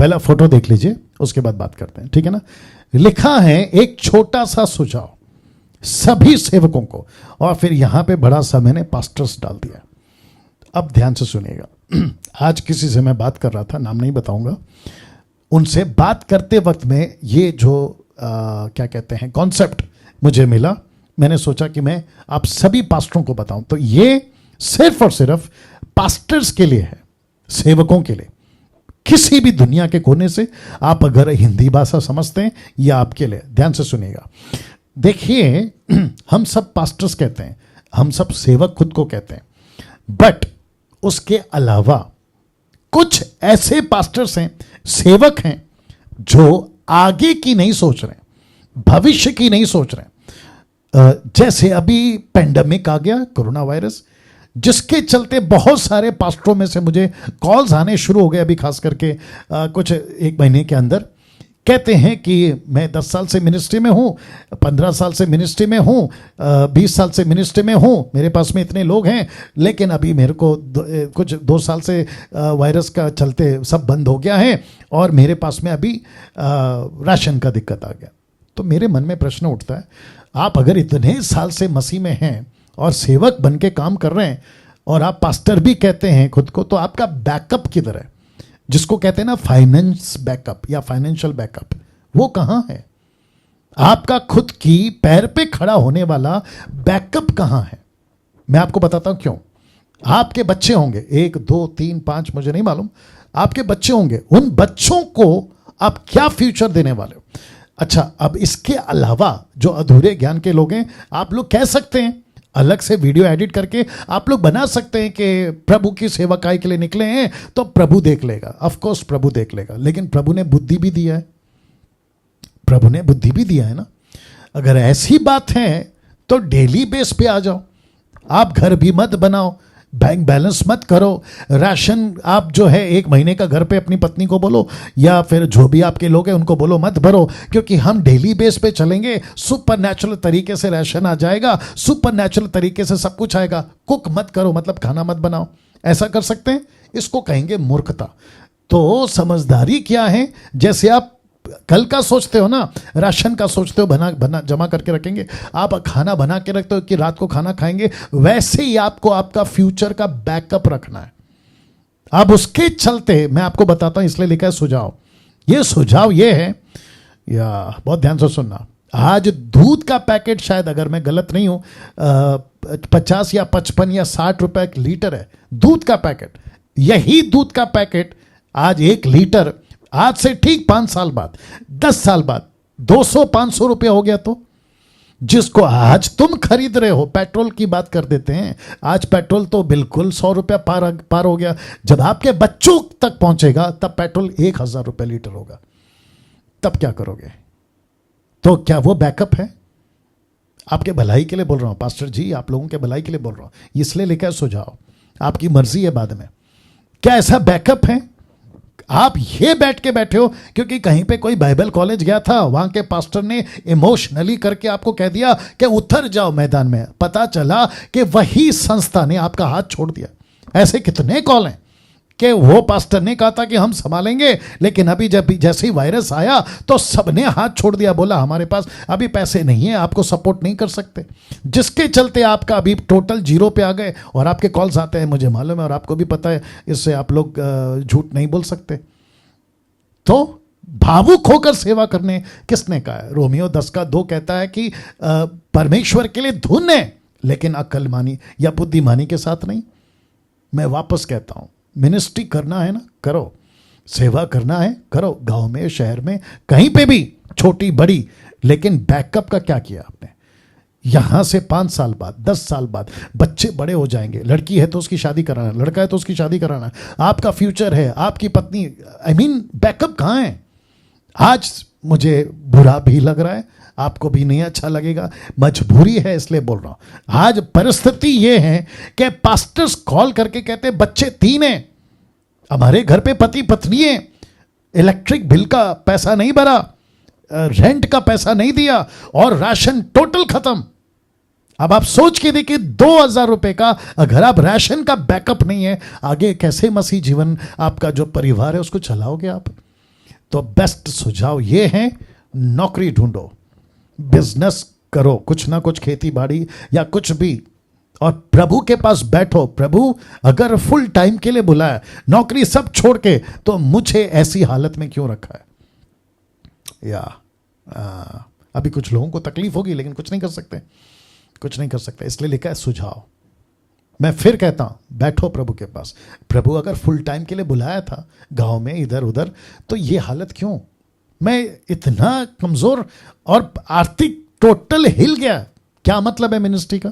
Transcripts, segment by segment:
पहला फोटो देख लीजिए, उसके बाद बात करते हैं, ठीक है ना। लिखा है एक छोटा सा सुझाव सभी सेवकों को, और फिर यहां पे बड़ा सा मैंने पास्टर्स डाल दिया। अब ध्यान से सुनिएगा। आज किसी से मैं बात कर रहा था, नाम नहीं बताऊंगा, उनसे बात करते वक्त में ये जो क्या कहते हैं कॉन्सेप्ट मुझे मिला, मैंने सोचा कि मैं आप सभी पास्टरों को बताऊं। तो ये सिर्फ और सिर्फ पास्टर्स के लिए है, सेवकों के लिए। किसी भी दुनिया के कोने से आप अगर हिंदी भाषा समझते हैं, या आपके लिए, ध्यान से सुनिएगा। देखिए, हम सब पास्टर्स कहते हैं, हम सब सेवक खुद को कहते हैं, बट उसके अलावा कुछ ऐसे पास्टर्स हैं, सेवक हैं, जो आगे की नहीं सोच रहे, भविष्य की नहीं सोच रहे। जैसे अभी पेंडेमिक आ गया, कोरोना वायरस, जिसके चलते बहुत सारे पास्टरों में से मुझे कॉल्स आने शुरू हो गए अभी, खास करके कुछ एक महीने के अंदर। कहते हैं कि मैं 10 साल से मिनिस्ट्री में हूँ, 15 साल से मिनिस्ट्री में हूँ, 20 साल से मिनिस्ट्री में हूँ, मेरे पास में इतने लोग हैं, लेकिन अभी मेरे को कुछ 2 साल से वायरस का चलते सब बंद हो गया है, और मेरे पास में अभी राशन का दिक्कत आ गया। तो मेरे मन में प्रश्न उठता है, आप अगर इतने साल से मसीह में हैं और सेवक बन के काम कर रहे हैं, और आप पास्टर भी कहते हैं खुद को, तो आपका बैकअप किधर है? जिसको कहते हैं ना फाइनेंस बैकअप या फाइनेंशियल बैकअप, वो कहां है? आपका खुद की पैर पे खड़ा होने वाला बैकअप कहां है? मैं आपको बताता हूं क्यों। आपके बच्चे होंगे, 1 2 3 5, मुझे नहीं मालूम, आपके बच्चे होंगे, उन बच्चों को आप क्या फ्यूचर देने वाले हो? अच्छा, अब इसके अलावा जो अधूरे ज्ञान के लोग हैं, आप लोग कह सकते हैं, अलग से वीडियो एडिट करके आप लोग बना सकते हैं कि प्रभु की सेवकाई के लिए निकले हैं तो प्रभु देख लेगा। ऑफ कोर्स प्रभु देख लेगा, लेकिन प्रभु ने बुद्धि भी दिया है, प्रभु ने बुद्धि भी दिया है ना। अगर ऐसी बात है तो डेली बेस पे आ जाओ, आप घर भी मत बनाओ, बैंक बैलेंस मत करो, राशन आप जो है 1 महीने का घर पे अपनी पत्नी को बोलो, या फिर जो भी आपके लोग हैं उनको बोलो मत भरो, क्योंकि हम डेली बेस पे चलेंगे, सुपर नेचुरल तरीके से राशन आ जाएगा, सुपर नेचुरल तरीके से सब कुछ आएगा। कुक मत करो, मतलब खाना मत बनाओ, ऐसा कर सकते हैं? इसको कहेंगे मूर्खता। तो समझदारी क्या है? जैसे आप कल का सोचते हो ना, राशन का सोचते हो, बना जमा करके रखेंगे, आप खाना बना के रखते हो कि रात को खाना खाएंगे, वैसे ही आपको आपका फ्यूचर का बैकअप रखना है। अब उसके चलते मैं आपको बताता हूं, इसलिए लिखा है सुझाव। ये सुझाव ये है, या बहुत ध्यान से सुनना। आज दूध का पैकेट, शायद अगर मैं गलत नहीं हूं, 50 या 55 या 60 रुपए लीटर है दूध का पैकेट। यही दूध का पैकेट आज 1 लीटर, आज से ठीक 5 साल बाद, 10 साल बाद 200-500 रुपये हो गया। तो जिसको आज तुम खरीद रहे हो, पेट्रोल की बात कर देते हैं, आज पेट्रोल तो बिल्कुल 100 रुपया पार हो गया। जब आपके बच्चों तक पहुंचेगा तब पेट्रोल 1000 रुपये लीटर होगा, तब क्या करोगे? तो क्या वो बैकअप है? आपके भलाई के लिए बोल रहा हूं पास्टर जी, आप लोगों के भलाई के लिए बोल रहा हूं, इसलिए लिखा है सुझाव, आपकी मर्जी है बाद में। क्या ऐसा बैकअप है? आप ये बैठ के बैठे हो क्योंकि कहीं पे कोई बाइबल कॉलेज गया था, वहां के पास्टर ने इमोशनली करके आपको कह दिया कि उतर जाओ मैदान में, पता चला कि वही संस्था ने आपका हाथ छोड़ दिया। ऐसे कितने कॉल हैं कि वो पास्टर ने कहा था कि हम संभालेंगे, लेकिन अभी जैसे ही वायरस आया तो सबने हाथ छोड़ दिया, बोला हमारे पास अभी पैसे नहीं है, आपको सपोर्ट नहीं कर सकते, जिसके चलते आपका अभी टोटल 0 पे आ गए। और आपके कॉल्स आते हैं, मुझे मालूम है, और आपको भी पता है, इससे आप लोग झूठ नहीं बोल सकते। तो भावुक होकर सेवा करने किसने कहा है? रोमियो 10:2 कहता है कि परमेश्वर के लिए धुन है, लेकिन अक्लमानी या बुद्धिमानी के साथ नहीं। मैं वापस कहता हूं, मिनिस्ट्री करना है ना, करो, सेवा करना है, करो, गांव में, शहर में, कहीं पे भी, छोटी बड़ी, लेकिन बैकअप का क्या किया आपने? यहां से 5 साल बाद, 10 साल बाद बच्चे बड़े हो जाएंगे, लड़की है तो उसकी शादी कराना, लड़का है तो उसकी शादी कराना, आपका फ्यूचर है, आपकी पत्नी, बैकअप कहां है? आज मुझे बुरा भी लग रहा है, आपको भी नहीं अच्छा लगेगा, मजबूरी है इसलिए बोल रहा हूं। आज परिस्थिति यह है कि पास्टर्स कॉल करके कहते हैं बच्चे 3 हैं, हमारे घर पे पति पत्नी है, इलेक्ट्रिक बिल का पैसा नहीं भरा, रेंट का पैसा नहीं दिया, और राशन टोटल खत्म। अब आप सोच के देखिए, 2000 रुपए का अगर आप राशन का बैकअप नहीं है, आगे कैसे मसीह जीवन, आपका जो परिवार है उसको चलाओगे आप? तो बेस्ट सुझाव ये है, नौकरी ढूंढो, बिजनेस करो, कुछ ना कुछ खेती बाड़ी या कुछ भी, और प्रभु के पास बैठो। प्रभु अगर फुल टाइम के लिए बुलाया, नौकरी सब छोड़ के, तो मुझे ऐसी हालत में क्यों रखा है? या अभी कुछ लोगों को तकलीफ होगी, लेकिन कुछ नहीं कर सकते, कुछ नहीं कर सकते, इसलिए लिखा है सुझाव। मैं फिर कहता हूं, बैठो प्रभु के पास। प्रभु अगर फुल टाइम के लिए बुलाया था गांव में इधर उधर, तो ये हालत क्यों? मैं इतना कमजोर और आर्थिक टोटल हिल गया। क्या मतलब है मिनिस्ट्री का?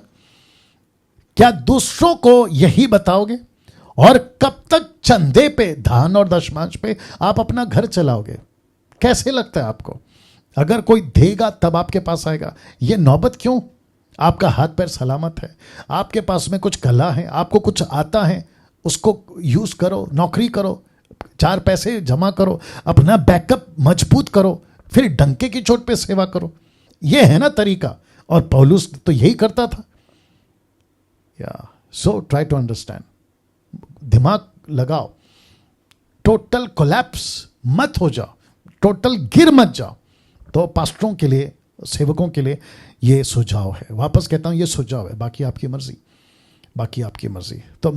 क्या दूसरों को यही बताओगे? और कब तक चंदे पे, दान और दशमांश पे आप अपना घर चलाओगे? कैसे लगता है आपको? अगर कोई देगा तब आपके पास आएगा। ये नौबत क्यों? आपका हाथ पैर सलामत है, आपके पास में कुछ कला है, आपको कुछ आता है, उसको यूज करो, नौकरी करो, 4 पैसे जमा करो, अपना बैकअप मजबूत करो, फिर डंके की चोट पे सेवा करो। ये है ना तरीका। और पौलुस तो यही करता था। सो ट्राई टू अंडरस्टैंड, दिमाग लगाओ, टोटल कोलैप्स मत हो जाओ, टोटल गिर मत जाओ। तो पास्टरों के लिए, सेवकों के लिए ये सुझाव है। वापस कहता हूं, ये सुझाव है, बाकी आपकी मर्जी, बाकी आपकी मर्जी। तो